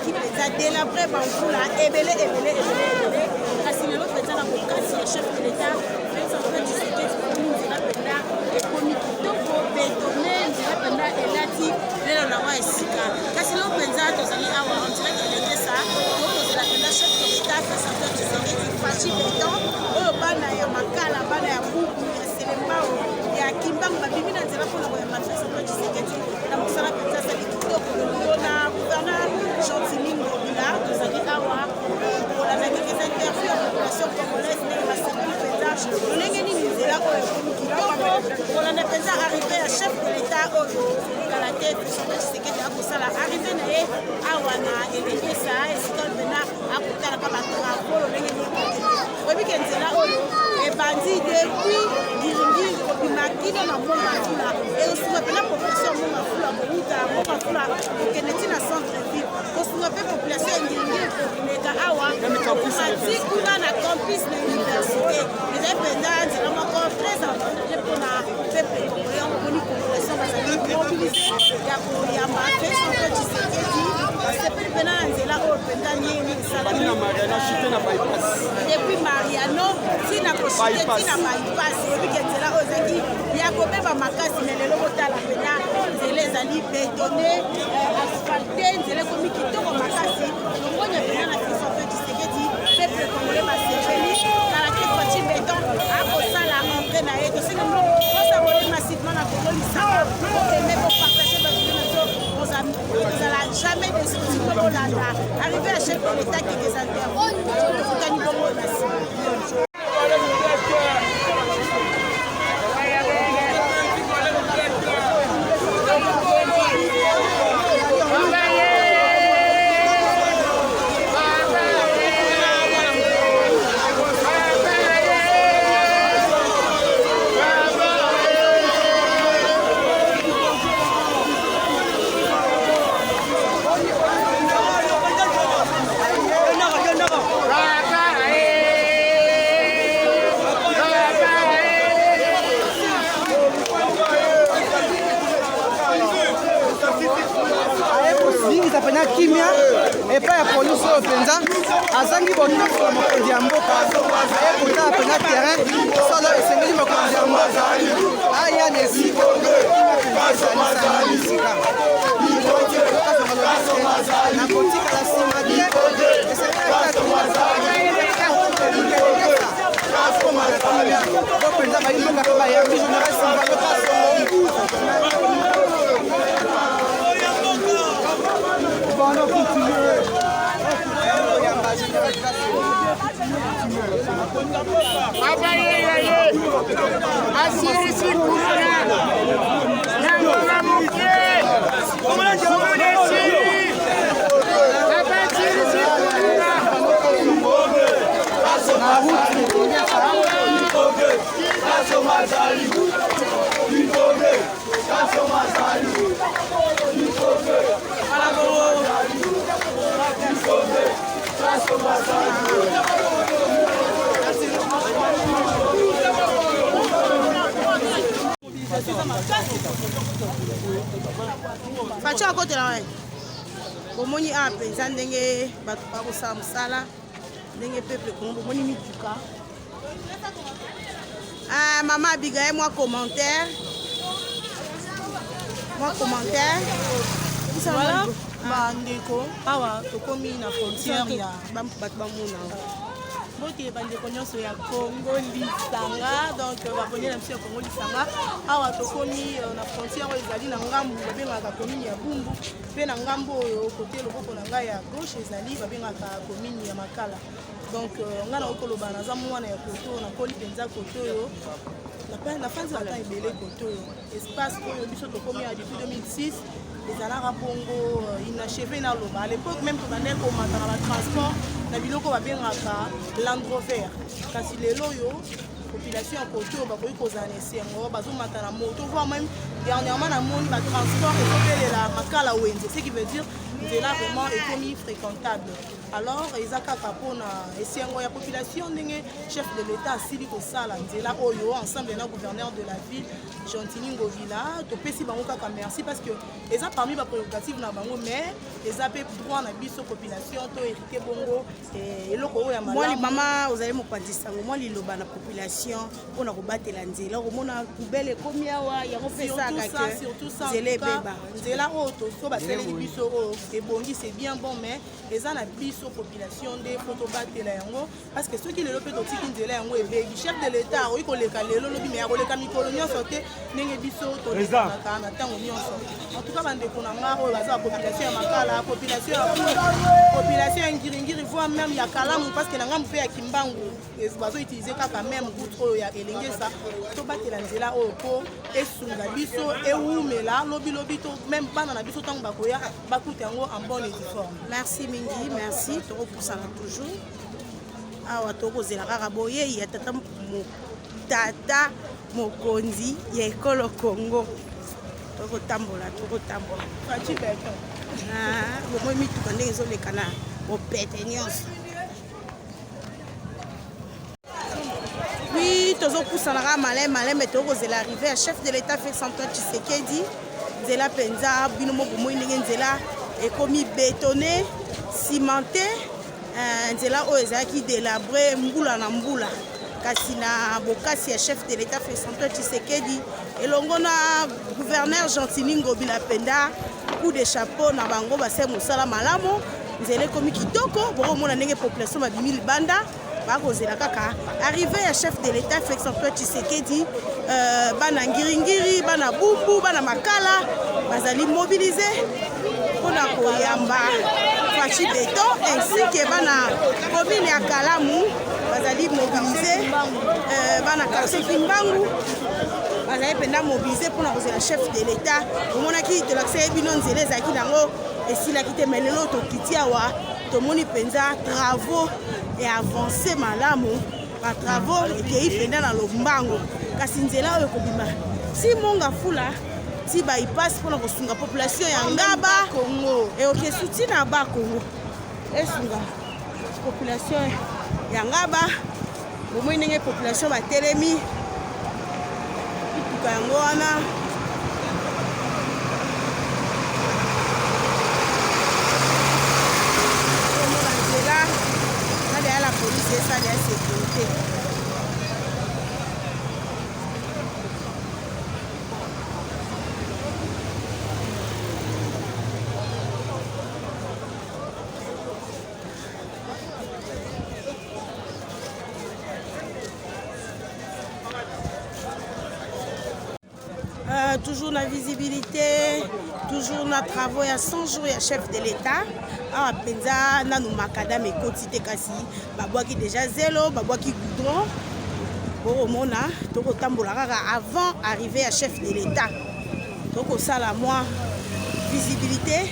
qui peut délabré bambula ebele kasi lelo penza na bokasi ya chef de l'état penza kwa Tshisekedi nzela penda ekomi kitoko betone nzela penda elati lelo na wa esika kasi lelo penza tozali awa on dirait que l'État tozela penda chef de l'état face à Tshisekedi fachi beton oyo bana ya makala bana ya buku ya selembao ya kimbangu babimi na nzela mpona koyamba face à Tshisekedi na mosala penza sali kitoko lelo na gouverneur Gentil Ngobila tozali awa kolanda quelques interviews ya population congolaise ndenge basepeli penza lolenge nini nzela oyo ekomi kitoko kolanda penza arrivé ya chef de l'état oyo kala te Félix Tshisekedi akosala arrivé na ye awa na elengesa esika mpena akotalaka batravo lolenge nini oyebike nzela oyo ebandi depuis ngingiri kobima kino na Mongafula ekosunga mpena population ya Mongafula kouta Mongafula kokende ntina centre ville kosunga mpe population ya ngingiri koleka awa ati kuna na campus na université ezali mpenza nzela moko très avantage mpona peuple congolais omoni population bazali mobilise ya koyamba Félix Tshisekedi basepeli mpena na nzela oyo mpenza nini esalami depuis Mariano tina koshite tina baipasi oyebike nzela oyo ezalaki ya kobeba makasi na lelo kotala mpena nzela ezali betone asphalte nzela ekomi kitoko makasi longonya mpena na Félix Tshisekedi peuple congolais basepeli kalaki fachi beton akosala entre na ye tosengi osabone massivement na Congo lisanga okende kopartage bavideo na biso ozala jamais déçu kolanda arrivé à chef de l'état quelques interviews tofutani bongo na nsima kimia epai ya polisi oyo mpenza azangi botoso na mokonzi ya mboka aye kotala mpenza terrain solo esengeli mokonzi ya mboka aya na esika ezalisana esika na kotikala nsima te mpenza bayimboka mpe bayambi général Facha akotela wae bomoni a penza ndenge bato bakosala mosala ndenge peuple Congo bomoni mituka mama Abigail moi commentaire voilà bandeko awa tokomi na frontière ya bato bamona boke bandeko nyonso ya Congo lisanga donc babonye na biso ya Congo lisanga awa tokomi na frontière oyo ezali na ngambu babengaka commune ya Bumbu mpe na ngambu oyo kote loboko na ngai ya gauche ezali babengaka commune ya Makala donc nga na okoloba naza mwana ya koto nakoli mpenza koto oyo na fanzi bata ebele koto oyo espace oyo biso tokomi ya depuis 2006 ezalaka bongo inachevé na loba à l'époque même tobandaki komata na batransport na biloko babengaka Land Rover kasi lelo oyo population ya koto oyo bakoki kozala na esengo bazomata na moto voire même dernièrement namoni batransport ezobelela Makala wenze ce qui veut dire nzela vraiment ekomi fréquentable. Alors ezaka kapona esiango ya population ndenge chef de l'état asili kosala nzela oyo ensemble na gouverneur de la ville Gentini Ngovila topesi bango kaka merci parce que eza parmi ba prérogatives na bango mais eza pe droit na biso population to hérité bongo eloko oyo ya malamu. Moi mama ozali mopandisa moi liloba na population pona kobatela nzela komona poubelle ekomi awa yango pesa kaka surtout ça nzela oyo to baseleli biso oyo ebongi c'est bien bon mais eza na biso population nde po tobatela yango parce que soki lelo mpe totiki nzela yango ebegi chef de l'état oyi koleka lelo lobi me akoleka mikolo nyonso te ndenge biso tolekaka na ntango nyonso en tout cas bandeko na nga oyo baza population ya makala population ya ngiringiri voire même ya kalamu parce que na ngambu mpe ya kimbangu bazoutilize kaka même goutre oyo ya elengesa tobatela nzela oyo mpo esunga biso ewumela lobilobi to même bana na biso ntango bakoya bakuta yango en bonne et due forme. Merci mingi, merci tokopusana toujours awa tokozela kaka boye ya tata mokonzi ya ekolo Congo tokotambola faci beto bomoi mituka ndenge ezoleka na mopete nyonso. Oui, tozopusana kaka maleme tokozela arrivé ya chef de l'état Félix Antoine Tshisekedi nzela penza bino mo bomoi ndenge nzela ekomi bétonné cimenté nzela oyo ezalaki délabré mbula na mbula kasi na bokasi ya chef de l'état Félix Antoine Tshisekedi elongo na gouverneur Gentini Ngobila Penda coup de chapeau na bango base mosala malamu nzela ekomi kitoko bokomona ndenge population babimi libanda bakozela kaka arrivé ya chef de l'état Félix Antoine Tshisekedi bana ngiringiri bana bumbu bana makala bazali mobilisé mpona koyamba faci beton ainsi que bana commune ya kalamu bazali mobilisé bana quartier kimbangu bazali mpenda mobilisé mpona kozela chef de l'état omonaki tolakisa ye bino nzela ezalaki nango esilaki te mais lelo tokiti awa tomoni mpenza travaux et avancé malamu batravaux ekei mpenza na lombango kasi nzela oyo ekobima si monga fula ti baipasi mpona kosunga population ya ngaba eoke suti na bakongo esunga population ya ngaba bomoi ndenge population batelemi ituka yango wana omona nzela nadeya la polisi esali ya sécurité. Toujours la visibilité, toujours na travaux ya 100 jours ya chef de l'état awa penza nanu makadam ekoti te kasi babwaki déjà zelo babwaki goudron bokomona tokotambola kaka avant arrivé ya chef de l'état tokosala mwa visibilité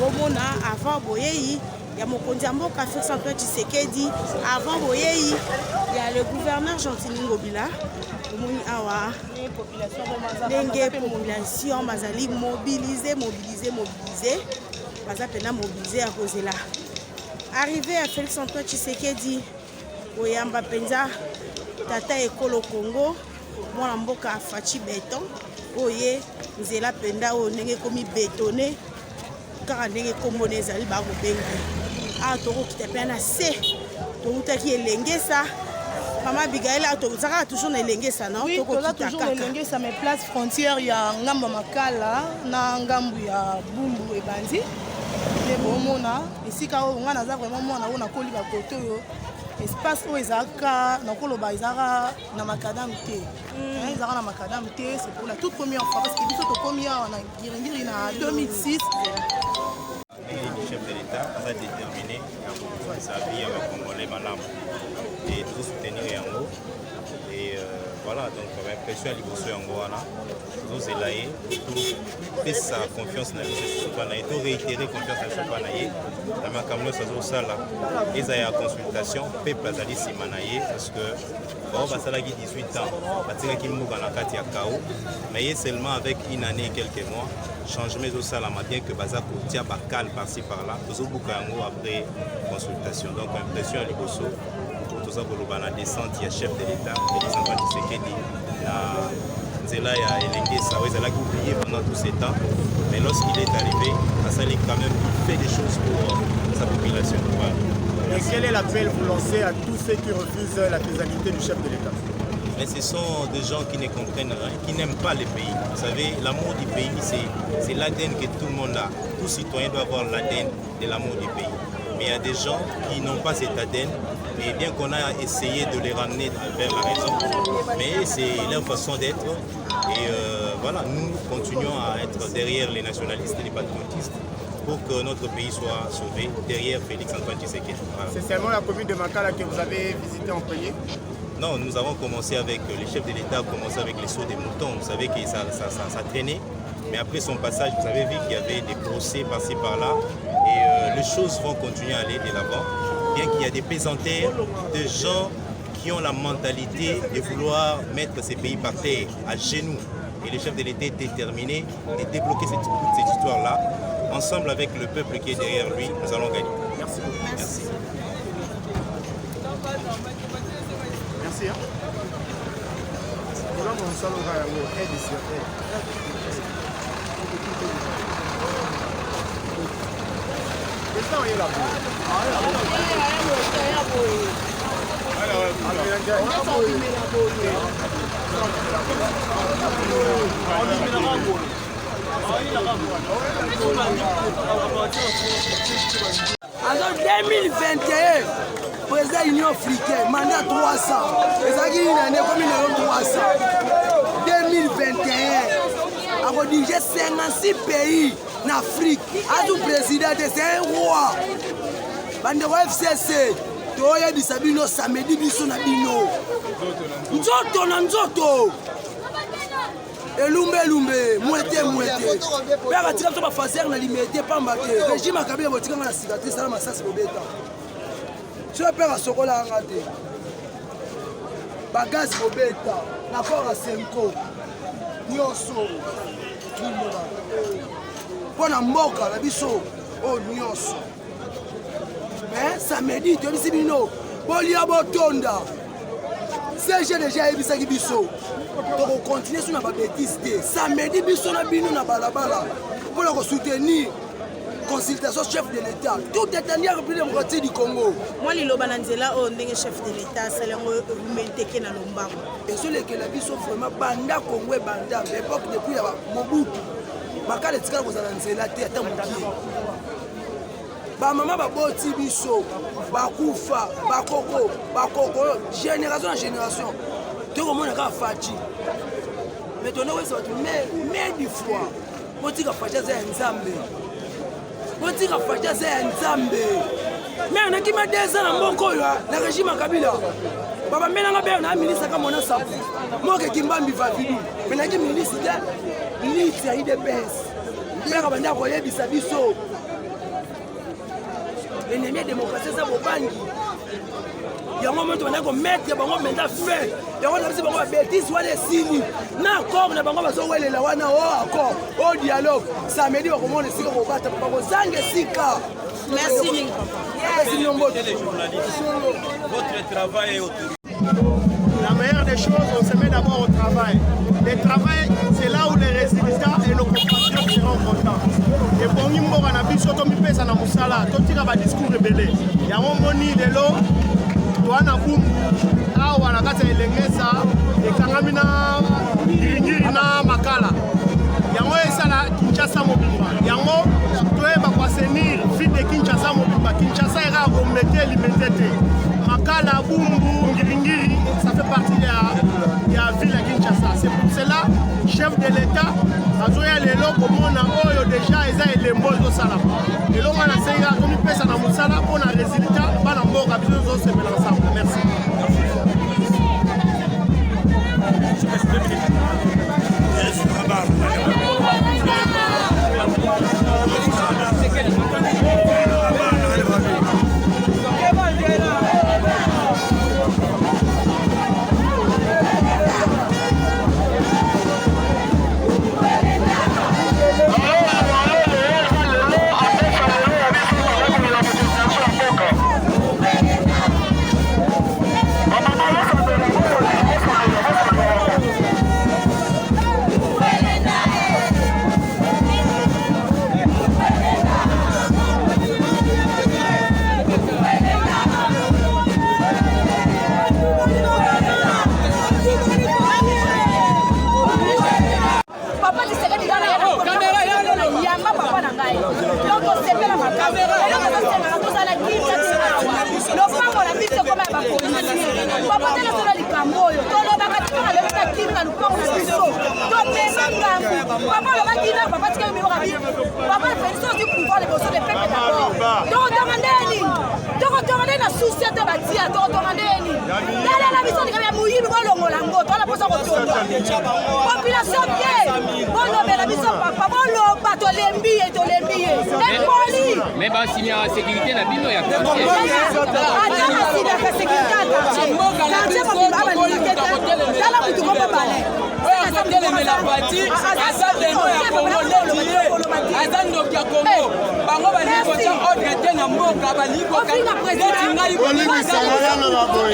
bomona avant boyei ya mokonzi ya mboka Félix Antoine Tshisekedi avant boyei ya le gouverneur Gentini Ngobila omoni awa ndenge population bazali mobilisé baza mpena mobilisé ya kozela arrivé ya Félix Antoine Tshisekedi koyamba mpenza tata ekolo Congo mwana mboka faci beton oye nzela mpenda oyo ndenge ekomi bétonné kaka ndenge kombona ezali bakobenga awa tokokita mpe na se tokutaki elengesa Maman Abigail a toujours na elengesa non oui toza toujours elengesa mais place frontière ya ngambo makala na ngambo ya bumbu ebandi nde bomona esika oyo nga naza vraiment mwana oyo nakoli bakote oyo espace oyo ezalaka nakoloba ezalaka na makadam te ezalaka na makadam te c'est pour la toute première fois parce que biso tokomi awa na ngiringiri na 2006 le chef de l'État a déterminé à sa vie avec Congolais Malam et tout soutenir Yango Et voilà, donc l'impression à Liboso Yangoana, nous élayer, tout fait sa confiance dans le tout réitérer confiance dans le Chopanaye, dans ma caméra, ça se là, et ça y a consultation, peuple a dit Simanaye, parce que bon, bah ça l'a 18 ans, bah tu sais qu'il m'a dans la carte ya Kao, mais seulement avec une année et quelques mois, changement de ça, bien que Baza Koutia Bakal par-ci par-là, tout ça après consultation. Donc impression à Liboso. Tout ça pour le descente, il y a chef de l'État, Félix Antoine Tshisekedi, Nzela a élégué ça, il a oublié pendant tous ces temps, mais lorsqu'il est arrivé, ça il quand même fait des choses pour sa population. Voilà. Et quel est l'appel vous lancez à tous ceux qui refusent la faisabilité du chef de l'État? Mais ce sont des gens qui ne comprennent rien, qui n'aiment pas le pays. Vous savez, l'amour du pays, c'est l'ADN que tout le monde a. Tout citoyen doit avoir l'ADN de l'amour du pays. Mais il y a des gens qui n'ont pas cet ADN, et bien qu'on a essayé de les ramener vers la raison, mais c'est leur façon d'être. Et voilà, nous continuons à être derrière les nationalistes et les patriotistes pour que notre pays soit sauvé, derrière Félix Antoine Tshisekedi. Voilà. C'est seulement la commune de Makala que vous avez visité en premier? Non, nous avons commencé avec, les chefs de l'État ont commencé avec les sauts des moutons. Vous savez que ça traînait. Mais après son passage, vous avez vu qu'il y avait des procès par-ci par-là. Et les choses vont continuer à aller de l'avant. Bien qu'il y a des pesanteurs de gens qui ont la mentalité de vouloir mettre ces pays par terre, à genoux. Et les chefs de l'État étaient déterminés de débloquer cette histoire-là. Ensemble avec le peuple qui est derrière lui, nous allons gagner. Merci beaucoup. Merci. Merci. En 2021, président de l'Union africaine, mandat 300. Et ça qui est une année comme il est 300. 2021, on va diriger 56 pays en Afrique. A tout président, c'est un roi. Bandeko FCC, Toya Bisabino, samedi, biso na bino. Nzoto na nzoto. Elumbe lumbe, mwete mwete. Père tika to ba fazer na limité pamba te. Régime akabila botika na cicatrice na masasi bobeta. Tu père sokola ngate. Bagaz bobeta na port Senko. Nyoso. Pona mboka na biso o nyoso. Mais samedi to bisibino. Bolia botonda. CG déjà ebisaki biso. Pour continuer sur la bêtise. Samedi, biso na bino na balabala pour soutenir consultation chef de l'État. Tout détenu à la République démocratique du Congo. Moi, les Lobananzela ont un chef de l'État, c'est le Rumenteke na Lombango. Et sur lesquels la biso vraiment banda Congo banda. L'époque depuis Mobutu. Bakale tika ko zanzela te ata mukie. Ba mama ba boti biso, ba kufa, ba koko, génération en génération. Tout le monde a fait. Mais on a fait mais du fois. On dit que fait ça Nzambe. On dit que fait ça Nzambe. Mais on a qui m'a dit ça dans mon col là, le régime Kabila. Baba menanga be na ministre comme on a ça. Moi que Kimbambi va vivre. Mais na qui ministre là, lui c'est IDPS. Père banda ko yebisa biso. Ennemi démocratie ça bobangi. Il y a un moment où on a mettre les banques maintenant fait. Il y a un moment où on a bêtise ou les signes. D'accord, on a banques qui sont là, on a accord, au dialogue. Ça me dit comment on est sûr qu'on va battre. Merci. Merci les journalistes. Votre travail est autorisé. La meilleure des choses, on se met d'abord au travail. Le travail, c'est là où les résultats et nos compatriotes seront contents. Et pour nous, on a vu surtout mi pesa na musala, tout tira ba discours rebelle. Il y a un moni de l'eau. Wana boum awa na kati elengesa ekangamina ngiringiri na makala yango esala Kinshasa mobimba yango toyeba kwa senir ville de Kinshasa mobimba Kinshasa era komete limité makala bumbu ngiringiri ça fait partie de la ville de Kinshasa. C'est pour cela chef de l'État azoya lelo komona oyo déjà eza elembo zo sala lelo ngana senga komi pesa na musala pona résultat bana mboka biso zo se ensemble. Merci. mais basi ya sécurité na bino ya aza deno ya Congo netiye aza ndoki ya Congo bango balingi kotia ordre te na mboka balingi kokanga neti ngai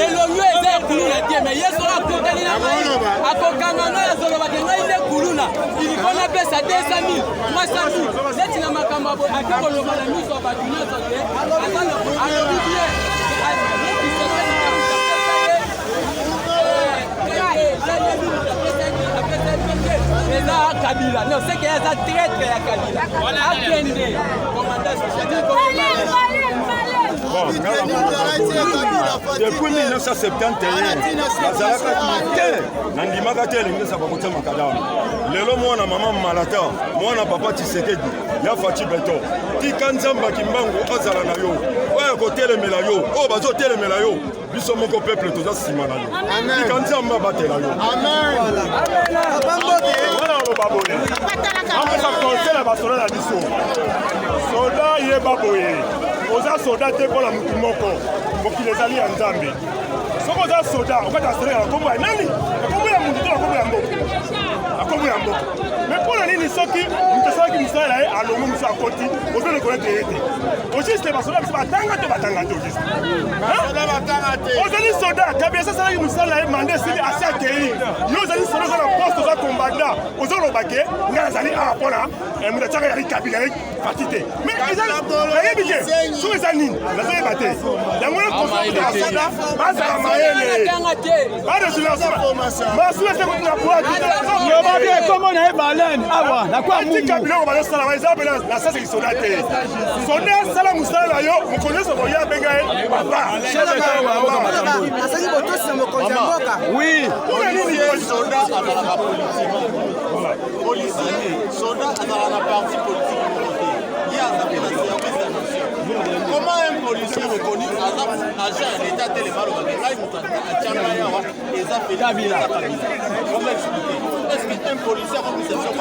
elongi eza ekuluna te me ye solo akotani na ngai akokanga ngai azolobake ngai nde kuluna iliko napesa 200 000 neti na makambo abo ake koloba na miso ya bato nyonso te alobi bien eza Kabila non c'est que eza traître ya Kabila akende commandant depuis 1971 nazalaka te nandimaka te elengisa bakotya makadamu lelo mwana mama malata mwana papa Tshisekedi ya faci beto tika nzambe akimbangu azala na yo oyo kotelemela yo oyo bazotelemela yo biso moko peuple toza nsima na yo tika nzambe abatela yo oloba boye apesa konsela basoda na biso soda yeba boye oza soda te mpola motu moko mokili ezali ya nzambe soki oza soda okata asereka na kombo ya nani na kombo ya motu to na kombo ya mboka na kombo ya mboka me mpona nini soki moto asalaki mosala na ye alongo mosu akoti ozorekonete ye te ojuste basoda biso batanga te batanga te ojuste ozali soda Kabila asalaki mosala na ye manda esili asi akei yo ozali soda oza na poste oza kombanda ozolobake ngai nazali awa mpona moto atiaka yali Kabila ye parti te me nayebi te soki eza nini nazoyeba te yango na konsoda bazala mayele badesulasmasula se kotina boayobabi ekomo na ye balene awa nakwaatika biloko bazosala ba eza pena na saseki soda te soda asala mosala na yo mokonzi nyonso koya abenga ye papa azali botosi na mokonzi ya mboka mpona nini soda azalaka policier soda azalaka na parti politique ye azape na service ya nation comment un policier reconnu aza agent ya l'état telema alobaki ngai moto atianga ye awa eza Kabila comment expliquer est-ce que un policier akomisation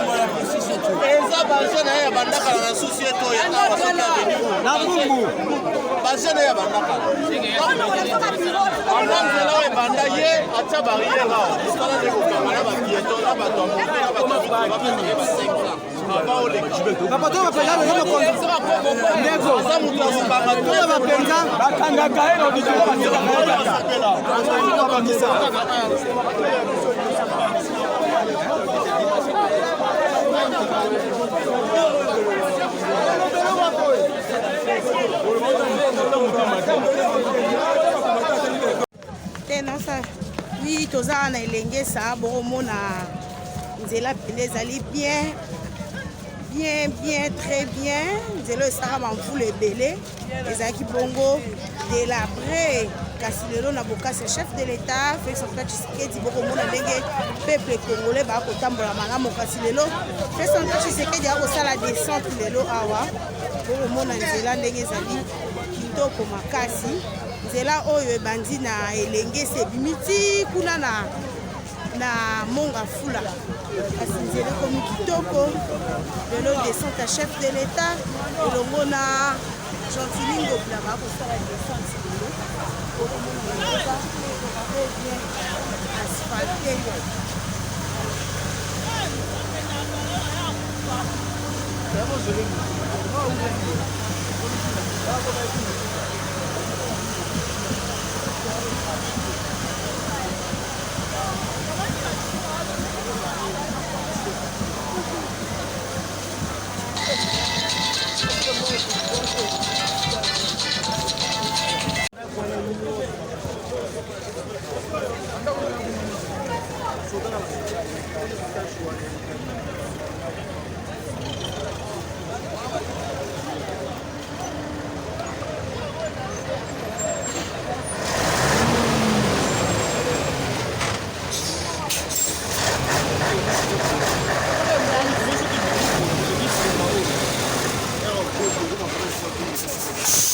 eza bagent na ye ya bandakala na société oyo awa soki aveni bagent na ye ya bandakala anda nzela oyo ebanda ye atia barrière awa esala nde kokanga na bapieto na bato ya mote na bato ya bapesa 5 francs aza moto asopanga bakangaka ye na odikolo te non ça oui toza na elenge sa bokomona nzela pene ezali bien très bien nzela esaka bamvula ebele ezalaki bongo de l'après kasi lelo na bokasi ya chef de l'état Félix Antoine Tshisekedi bokomona ndenge peuple congolais bakotambola malamu kasi lelo Félix Antoine Tshisekedi akosala descente lelo awa bokomona nzela ndenge ezali kitoko makasi nzela oyo ebandi na elenge sebimi ti kuna na monga fula kasi nzela ekomi kitoko lelo descente ya chef de l'état elongo na Gentilini Ngobila bakosala descente lelo okomona eza très bien asphalté merci.